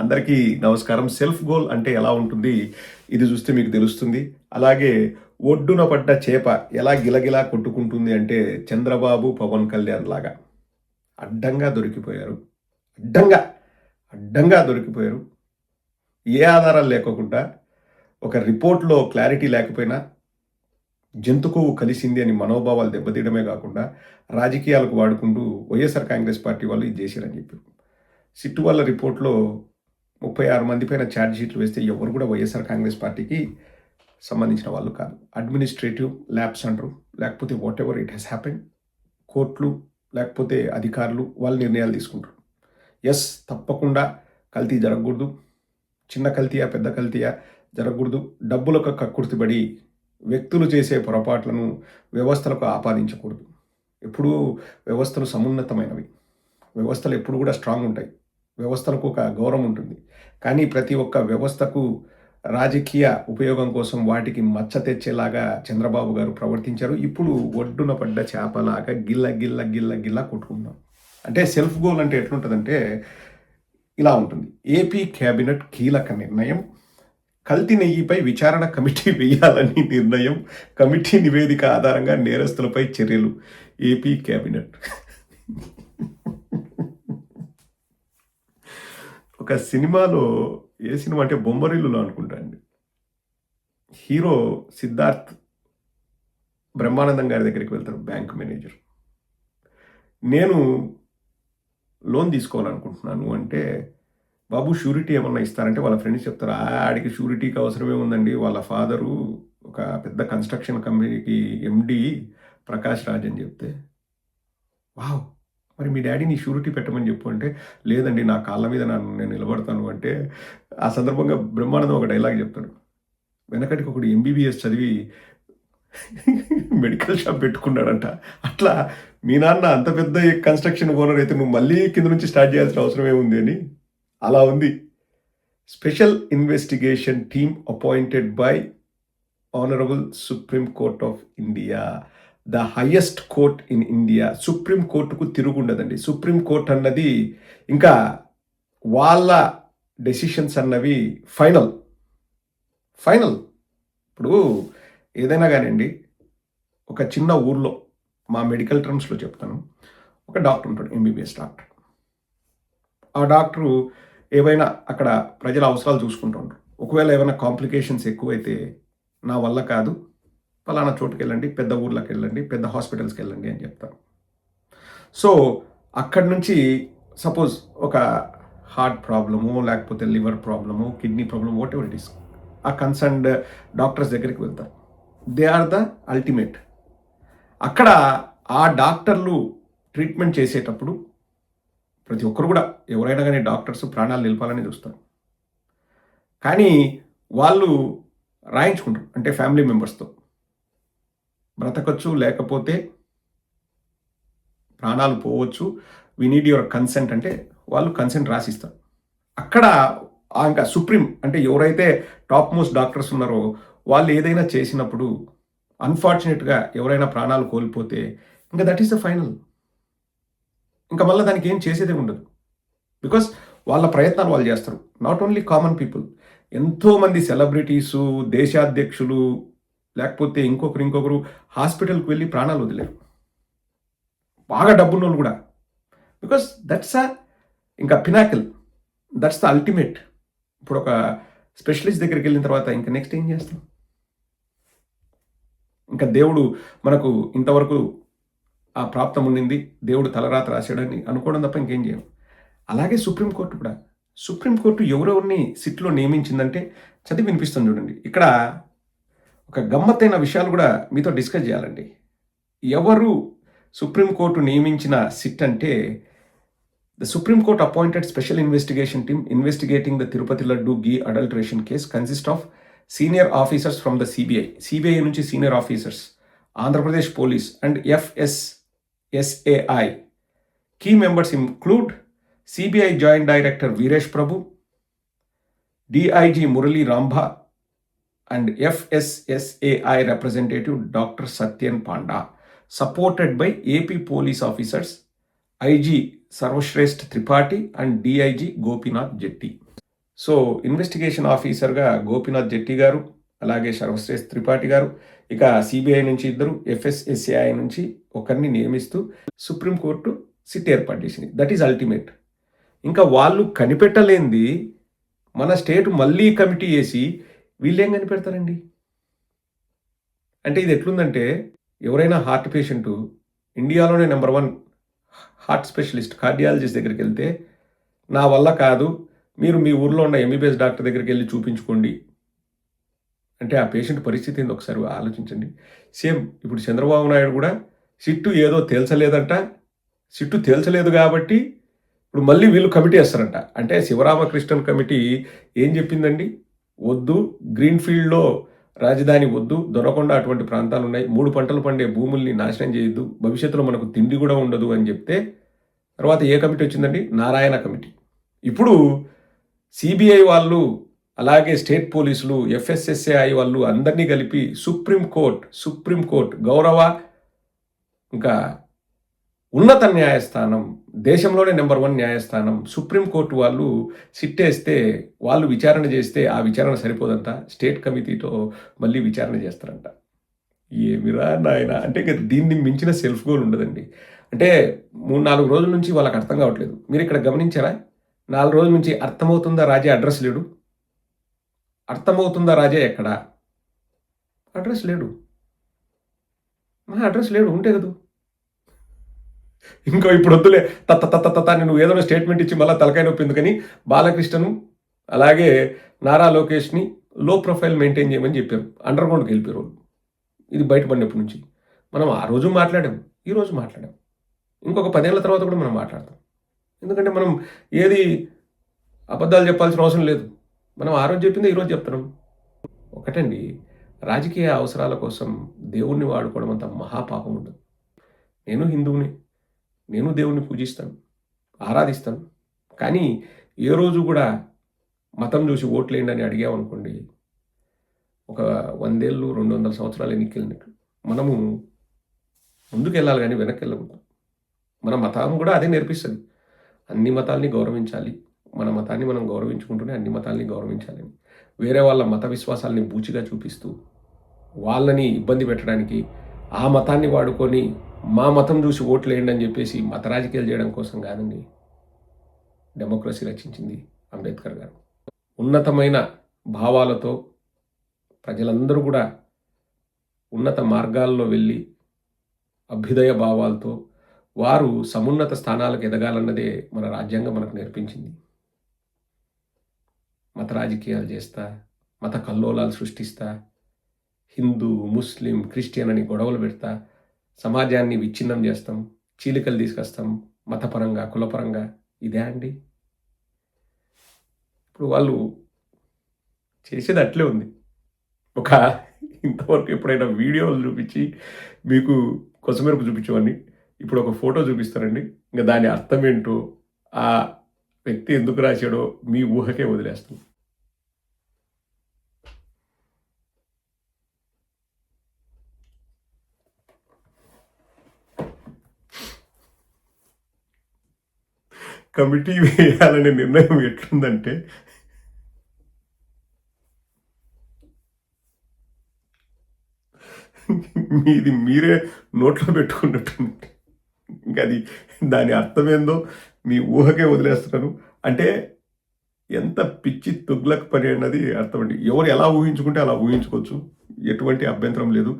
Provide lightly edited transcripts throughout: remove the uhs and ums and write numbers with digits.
అందరికీ నమస్కారం. Self goal అంటే ఎలా ఉంటుంది? ఇది చూస్తే మీకు తెలుస్తుంది. అలాగే ఒడ్డున పడ్డ చేప ఎలా గిలగిలా కొట్టుకుంటుంది అంటే చంద్రబాబు, పవన్ కళ్యాణ్ లాగా అడ్డంగా దొరికిపోయారు. అడ్డంగా, అడ్డంగా దొరికిపోయారు. ఏ ఆధారాలు లేకోకుండా ఒక రిపోర్ట్‌లో క్లారిటీ లేకపోయినా జంతు కొవ్వు కలిసింది అని మనోభావాలు దెబ్బతీయడమే కాకుండా రాజకీయాలకు వాడుకుంటూ వైఎస్ఆర్ కాంగ్రెస్ పార్టీ వాళ్ళు ఇది చేశారని చెప్పారు. సిట్టు వాళ్ళ రిపోర్ట్‌లో 36 మంది పైన ఛార్జ్ షీట్లు వేస్తే ఎవరు కూడా వైఎస్ఆర్ కాంగ్రెస్ పార్టీకి సంబంధించిన వాళ్ళు కాదు. అడ్మినిస్ట్రేటివ్ ల్యాబ్స్ అంటారు, లేకపోతే what ever it has happen, కోర్టులు లేకపోతే అధికారులు వాళ్ళు నిర్ణయాలు తీసుకుంటారు. ఎస్, తప్పకుండా కల్తీ జరగకూడదు. చిన్న కల్తీయా పెద్ద కల్తీయా జరగకూడదు. డబ్బులకు కక్కుర్తిబడి వ్యక్తులు చేసే పొరపాట్లను వ్యవస్థలకు ఆపాదించకూడదు. ఎప్పుడూ వ్యవస్థలు సమున్నతమైనవి. వ్యవస్థలు ఎప్పుడు కూడా స్ట్రాంగ్ ఉంటాయి. వ్యవస్థలకు ఒక గౌరవం ఉంటుంది. కానీ ప్రతి ఒక్క వ్యవస్థకు రాజకీయ ఉపయోగం కోసం వాటికి మచ్చ తెచ్చేలాగా చంద్రబాబు గారు ప్రవర్తించారు. ఇప్పుడు ఒడ్డున పడ్డ చేపలాగా గిల్ల గిల్ల గిల్ల గిల్ల కొట్టుకుందాం. అంటే సెల్ఫ్ గోల్ అంటే ఎట్లుంటుందంటే ఇలా ఉంటుంది. ఏపీ క్యాబినెట్ కీలక నిర్ణయం, కల్తీ నెయ్యిపై విచారణ కమిటీ వేయాలని నిర్ణయం, కమిటీ నివేదిక ఆధారంగా నేరస్తులపై చర్యలు. ఏపీ క్యాబినెట్ ఒక సినిమాలో, ఏ సినిమా అంటే బొమ్మరిల్లులో అనుకుంటా అండి, హీరో సిద్ధార్థ్ బ్రహ్మానందం గారి దగ్గరికి వెళ్తారు, బ్యాంక్ మేనేజర్. నేను లోన్ తీసుకోవాలనుకుంటున్నాను అంటే, బాబు షూరిటీ ఏమన్నా ఇస్తారంటే వాళ్ళ ఫ్రెండ్స్ చెప్తారు, ఆడికి షూరిటీకి అవసరమే ఉందండి, వాళ్ళ ఫాదరు ఒక పెద్ద కన్స్ట్రక్షన్ కంపెనీకి ఎండి ప్రకాష్ రాజ్ అని చెప్తే, వావ్, మరి మీ డాడీని షూరిటీ పెట్టమని చెప్పు అంటే, లేదండి నా కాళ్ళ మీద నేను నిలబడతాను అంటే, ఆ సందర్భంగా బ్రహ్మానందం ఒక డైలాగ్ చెప్తాడు, వెనకటికి ఒకడు ఎంబీబీఎస్ చదివి మెడికల్ షాప్ పెట్టుకున్నాడంట. అట్లా మీ నాన్న అంత పెద్ద కన్స్ట్రక్షన్ ఓనర్ అయితే నువ్వు మళ్ళీ కింద నుంచి స్టార్ట్ చేయాల్సిన అవసరం ఏముంది అని అలా ఉంది. Special investigation team appointed by honourable supreme court of India, the highest court in India. Supreme కోర్టుకు తిరుగుండదండి. సుప్రీం కోర్ట్ అన్నది ఇంకా వాళ్ళ డెసిషన్స్ అన్నవి ఫైనల్. ఇప్పుడు ఏదైనా కానివ్వండి, ఒక చిన్న ఊర్లో, మా మెడికల్ టర్మ్స్లో చెప్తాను, ఒక డాక్టర్ ఉంటాడు, ఎంబీబీఎస్ డాక్టర్. ఆ డాక్టరు ఏవైనా అక్కడ ప్రజల అవసరాలు చూసుకుంటూ ఉంటారు. ఒకవేళ ఏమైనా కాంప్లికేషన్స్ ఎక్కువైతే, నా వల్ల కాదు, ఫలానా చోటుకి వెళ్ళండి, పెద్ద ఊర్లోకి వెళ్ళండి, పెద్ద హాస్పిటల్స్కి వెళ్ళండి అని చెప్తారు. సో అక్కడి నుంచి సపోజ్ ఒక హార్ట్ ప్రాబ్లము, లేకపోతే liver problem, kidney problem, whatever it is, ఆ కన్సర్న్డ్ డాక్టర్స్ దగ్గరికి వెళ్తారు. They are the ultimate. అక్కడ ఆ డాక్టర్లు ట్రీట్మెంట్ చేసేటప్పుడు ప్రతి ఒక్కరు కూడా, ఎవరైనా కానీ డాక్టర్స్ ప్రాణాలు నిలపాలని చూస్తారు. కానీ వాళ్ళు రాయించుకుంటారు, అంటే ఫ్యామిలీ మెంబర్స్తో బ్రతకచ్చు, లేకపోతే ప్రాణాలు పోవచ్చు, వి నీడ్ యువర్ కన్సెంట్ అంటే వాళ్ళు కన్సెంట్ రాసిస్తారు. అక్కడ ఇంకా సుప్రీం అంటే ఎవరైతే టాప్ మోస్ట్ డాక్టర్స్ ఉన్నారో వాళ్ళు ఏదైనా చేసినప్పుడు అన్ఫార్చునేట్గా ఎవరైనా ప్రాణాలు కోల్పోతే ఇంకా దట్ ఈస్ ద ఫైనల్. ఇంకా మళ్ళీ దానికి ఏం చేసేదే ఉండదు. బికాస్ వాళ్ళ ప్రయత్నాలు వాళ్ళు చేస్తారు. నాట్ ఓన్లీ కామన్ పీపుల్, ఎంతోమంది సెలబ్రిటీసు, దేశాధ్యక్షులు, లేకపోతే ఇంకొకరు హాస్పిటల్కి వెళ్ళి ప్రాణాలు వదిలేరు, బాగా డబ్బున్న వాళ్ళు కూడా. బికాస్ దట్స్ ఇంకా పినాకిల్, దట్స్ ద అల్టిమేట్. ఇప్పుడు ఒక స్పెషలిస్ట్ దగ్గరికి వెళ్ళిన తర్వాత ఇంకా నెక్స్ట్ ఏం చేస్తాం? ఇంకా దేవుడు మనకు ఇంతవరకు ఆ ప్రాప్తం ఉండింది, దేవుడు తలరాత రాశాడని అనుకోవడం తప్ప ఇంకేం చేయం. అలాగే సుప్రీంకోర్టు కూడా. సుప్రీంకోర్టు ఎవరెవరిని సిట్లో నియమించిందంటే చదివి వినిపిస్తుంది చూడండి. ఇక్కడ ఒక గమ్మత్తైన విషయాలు కూడా మీతో డిస్కస్ చేయాలండి. ఎవరు సుప్రీంకోర్టు నియమించిన సిట్ అంటే, the supreme court appointed special investigation team investigating the Tirupati laddu ghee adulteration case consist of senior officers from the CBI నుంచి senior officers, Andhra Pradesh police and FSSAI. Key members include CBI Joint Director Viresh Prabhu, DIG Murali Rambha, and FSSAI representative Dr. Satyan Panda, supported by AP police officers IG Sarvashrestha Tripathi and DIG Gopinath Jetti. So investigation ఆఫీసర్గా గోపీనాథ్ జెట్టి గారు, అలాగే సర్వశ్రేష్ త్రిపాఠి గారు, ఇక CBI నుంచి ఇద్దరు, FSSAI నుంచి ఒకరిని నియమిస్తూ సుప్రీంకోర్టు సిట్ ఏర్పాటు చేసింది. That is ultimate. ఇంకా వాళ్ళు కనిపెట్టలేంది మన స్టేట్ మళ్ళీ కమిటీ వేసి వీళ్ళేం కనిపెడతారండి? అంటే ఇది ఎట్లుందంటే, ఎవరైనా హార్ట్ పేషెంటు ఇండియాలోనే నెంబర్ 1 హార్ట్ స్పెషలిస్ట్, కార్డియాలజిస్ట్ దగ్గరికి వెళ్తే, నా వల్ల కాదు, మీరు మీ ఊర్లో ఉన్న ఎంబీబీఎస్ డాక్టర్ దగ్గరికి వెళ్ళి చూపించుకోండి అంటే ఆ పేషెంట్ పరిస్థితి ఏంది ఒకసారి ఆలోచించండి. సేమ్ ఇప్పుడు చంద్రబాబు నాయుడు కూడా సిట్టు ఏదో తేల్చలేదంట, సిట్టు తేల్చలేదు కాబట్టి ఇప్పుడు మళ్ళీ వీళ్ళు కమిటీ వేస్తారంట. అంటే శివరామకృష్ణన్ కమిటీ ఏం చెప్పిందండి? వద్దు, గ్రీన్ఫీల్డ్లో రాజధాని వద్దు, దొనకొండ అటువంటి ప్రాంతాలు ఉన్నాయి, 3 పంటలు పండే భూముల్ని నాశనం చేయొద్దు, భవిష్యత్తులో మనకు తిండి కూడా ఉండదు అని చెప్తే, తర్వాత ఏ కమిటీ వచ్చిందండి? నారాయణ కమిటీ. ఇప్పుడు సిబిఐ వాళ్ళు, అలాగే స్టేట్ పోలీసులు, ఎఫ్ఎస్ఎస్ఏఐ వాళ్ళు అందరినీ కలిపి సుప్రీంకోర్టు గౌరవ ఇంకా ఉన్నత న్యాయస్థానం, దేశంలోనే నెంబర్ 1 న్యాయస్థానం సుప్రీంకోర్టు వాళ్ళు సిట్టేస్తే, వాళ్ళు విచారణ చేస్తే ఆ విచారణ సరిపోదంట, స్టేట్ కమిటీతో మళ్ళీ విచారణ చేస్తారంట. ఏమిరా నాయన, అంటే దీన్ని మించిన సెల్ఫ్ గోల్ ఉండదండి. అంటే 3-4 రోజుల నుంచి వాళ్ళకి అర్థం కావట్లేదు. మీరు ఇక్కడ గమనించారా? 4 రోజుల నుంచి అర్థమవుతుందా రాజే అడ్రస్ లేడు, అర్థమవుతుందా రాజే ఎక్కడా, అడ్రస్ లేడు, అడ్రస్ లేడు, ఉంటే కదా. ఇంకో ఇప్పుడు వద్దులే తత్త నువ్వు ఏదైనా స్టేట్మెంట్ ఇచ్చి మళ్ళీ తలకాయ నొప్పి ఎందుకని బాలకృష్ణను అలాగే నారా లోకేష్ని లో ప్రొఫైల్ మెయింటైన్ చేయమని చెప్పారు. అండర్ గ్రౌండ్కి వెళ్ళిపోయారు. ఇది బయటపడినప్పటి నుంచి మనం ఆ రోజు మాట్లాడాం, ఈరోజు మాట్లాడాం, ఇంకొక 10 ఏళ్ల తర్వాత కూడా మనం మాట్లాడతాం. ఎందుకంటే మనం ఏది అబద్ధాలు చెప్పాల్సిన అవసరం లేదు. మనం ఆ రోజు చెప్పిందే ఈరోజు చెప్తున్నాం. ఒకటండి, రాజకీయ అవసరాల కోసం దేవుణ్ణి వాడుకోవడం అంత మహాపాపం ఉండదు. నేను హిందువుని, నేను దేవుణ్ణి పూజిస్తాను, ఆరాధిస్తాను. కానీ ఏ రోజు కూడా మతం చూసి ఓట్లేయండి అని అడిగామనుకోండి, ఒక 100 ఏళ్ళు 200 సంవత్సరాలు ఎన్నికెళ్ళినట్టు మనము ముందుకు వెళ్ళాలి కానీ వెనక్కి వెళ్ళకూడదు. మన మతం కూడా అదే నేర్పిస్తుంది, అన్ని మతాల్ని గౌరవించాలి, మన మతాన్ని మనం గౌరవించుకుంటూనే అన్ని మతాల్ని గౌరవించాలని. వేరే వాళ్ళ మత విశ్వాసాలని బూచిగా చూపిస్తూ వాళ్ళని ఇబ్బంది పెట్టడానికి, ఆ మతాన్ని వాడుకొని మా మతం చూసి ఓట్లు వేయండి అని చెప్పేసి మత రాజకీయాలు చేయడం కోసం కాదండి డెమోక్రసీ రచించింది అంబేద్కర్ గారు. ఉన్నతమైన భావాలతో ప్రజలందరూ కూడా ఉన్నత మార్గాల్లో వెళ్ళి అభ్యుదయ భావాలతో వారు సమున్నత స్థానాలకు ఎదగాలన్నదే మన రాజ్యాంగం మనకు నేర్పించింది. మత రాజకీయాలు చేస్తా, మత కల్లోలాలు సృష్టిస్తా, హిందూ, ముస్లిం, క్రిస్టియన్ అని గొడవలు పెడతా, సమాజాన్ని విచ్ఛిన్నం చేస్తాం, చీలికలు తీసుకొస్తాం మతపరంగా, కులపరంగా. ఇదే అండి ఇప్పుడు వాళ్ళు చేసేది అట్లే ఉంది. ఒక ఇంతవరకు ఎప్పుడైనా వీడియోలు చూపించి మీకు కొసమెరుపు చూపించేవాడిని, ఇప్పుడు ఒక ఫోటో చూపిస్తారండి, ఇంకా దాని అర్థం ఏంటో, ఆ వ్యక్తి ఎందుకు రాశాడో మీ ఊహకే వదిలేస్తాం. కమిటీ వేయాలనే నిర్ణయం ఎట్లుందంటే, మీది మీరే నోట్లో పెట్టుకున్నట్టుంది. ఇంకా అది దాని అర్థమేందో మీ ఊహకే వదిలేస్తున్నాను. అంటే ఎంత పిచ్చి తుగ్లక్ పని అన్నది అర్థమండి. ఎవరు ఎలా ఊహించుకుంటే అలా ఊహించుకోవచ్చు, ఎటువంటి అభ్యంతరం లేదు.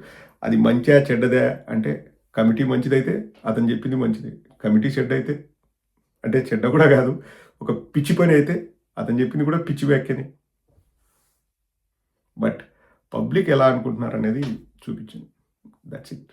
అది మంచిగా చెడ్డదే అంటే, కమిటీ మంచిదైతే అతను చెప్పింది మంచిది, కమిటీ చెడ్డ అయితే అంటే చెడ్డ కూడా కాదు, ఒక పిచ్చి పని అయితే అతను చెప్పింది కూడా పిచ్చి వ్యాఖ్యని. బట్ పబ్లిక్ ఎలా అనుకుంటున్నారు అనేది చూపించింది. That's it.